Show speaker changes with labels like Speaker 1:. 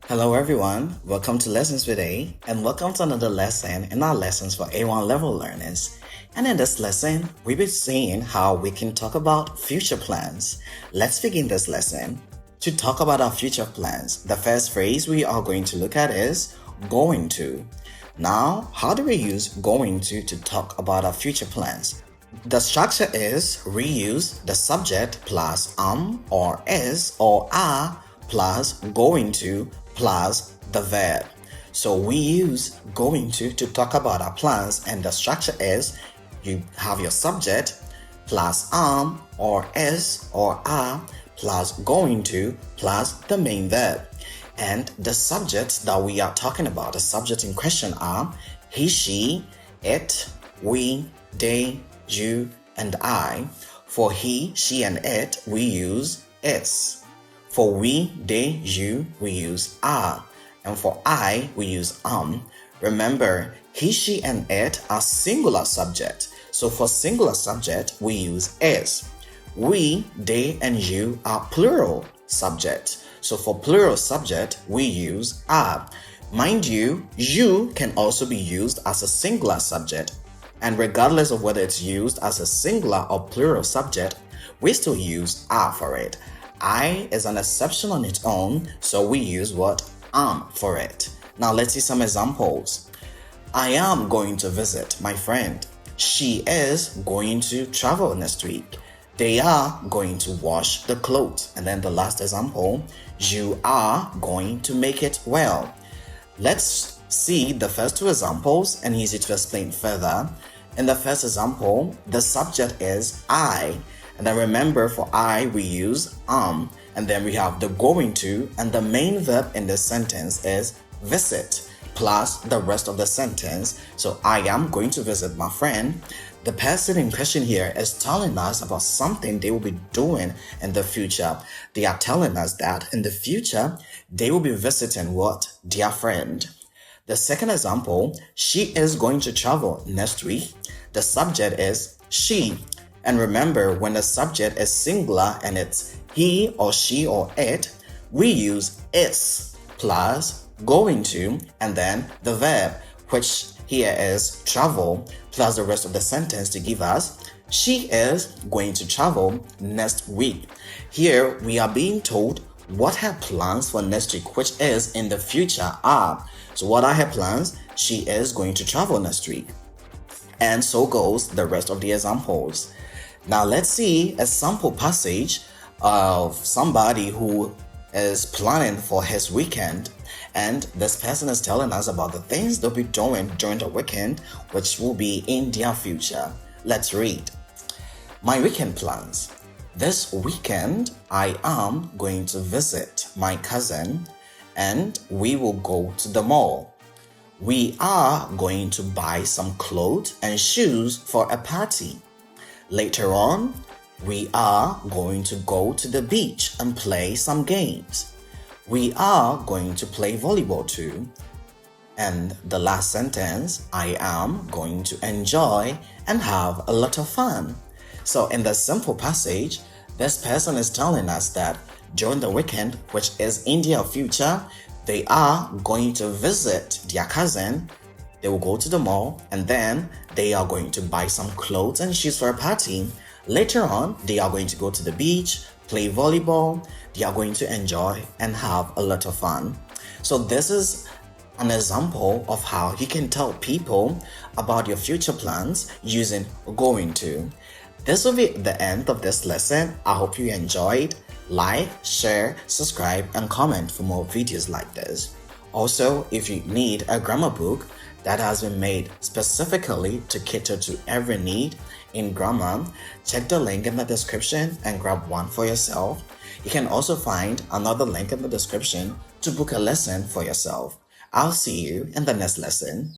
Speaker 1: Hello everyone, welcome to Lessons with A and welcome to another lesson in our lessons for A1 level learners. And in this lesson, we'll be seeing how we can talk about future plans. Let's begin this lesson. To talk about our future plans, the first phrase we are going to look at is going to. Now, how do we use going to talk about our future plans? The structure is reuse the subject plus or is or are plus going to plus the verb. So we use going to talk about our plans, and the structure is you have your subject plus or is or are plus going to plus the main verb. And the subjects that we are talking about, the subjects in question are he, she, it, we, they, you, and I. For he, she, and it, we use is. For we, they, you, we use are. And for I, we use Remember, he, she, and it are singular subject. So for singular subject, we use is. We, they, and you are plural subject. So for plural subject, we use are. Mind you, you can also be used as a singular subject. And regardless of whether it's used as a singular or plural subject, we still use are for it. I is an exception on its own, so we use what? Am for it. Now let's see some examples. I am going to visit my friend. She is going to travel next week. They are going to wash the clothes. And then the last example, you are going to make it well. Let's see the first two examples and easy to explain further. In the first example, the subject is I. And then remember, for I, we use and then we have the going to, and the main verb in this sentence is visit, plus the rest of the sentence. So I am going to visit my friend. The person in question here is telling us about something they will be doing in the future. They are telling us that in the future, they will be visiting what? Their friend. The second example, she is going to travel next week. The subject is she. And remember, when the subject is singular and it's he or she or it, we use is plus going to and then the verb, which here is travel, plus the rest of the sentence to give us she is going to travel next week. Here we are being told what her plans for next week, which is in the future, are. So what are her plans? She is going to travel next week. And so goes the rest of the examples. Now let's see a sample passage of somebody who is planning for his weekend, and this person is telling us about the things they'll be doing during the weekend, which will be in their future. Let's read. My weekend plans. This weekend, I am going to visit my cousin and we will go to the mall. We are going to buy some clothes and shoes for a party. Later on, we are going to go to the beach and play some games. We are going to play volleyball too. And the last sentence, I am going to enjoy and have a lot of fun. So in the simple passage, this person is telling us that during the weekend, which is in their future, they are going to visit their cousin. They will go to the mall, and then they are going to buy some clothes and shoes for a party. Later on, they are going to go to the beach, play volleyball. They are going to enjoy and have a lot of fun. So this is an example of how you can tell people about your future plans using going to. This will be the end of this lesson. I hope you enjoyed. Like, share, subscribe, and comment for more videos like this. Also, if you need a grammar book that has been made specifically to cater to every need in grammar, check the link in the description and grab one for yourself. You can also find another link in the description to book a lesson for yourself. I'll see you in the next lesson.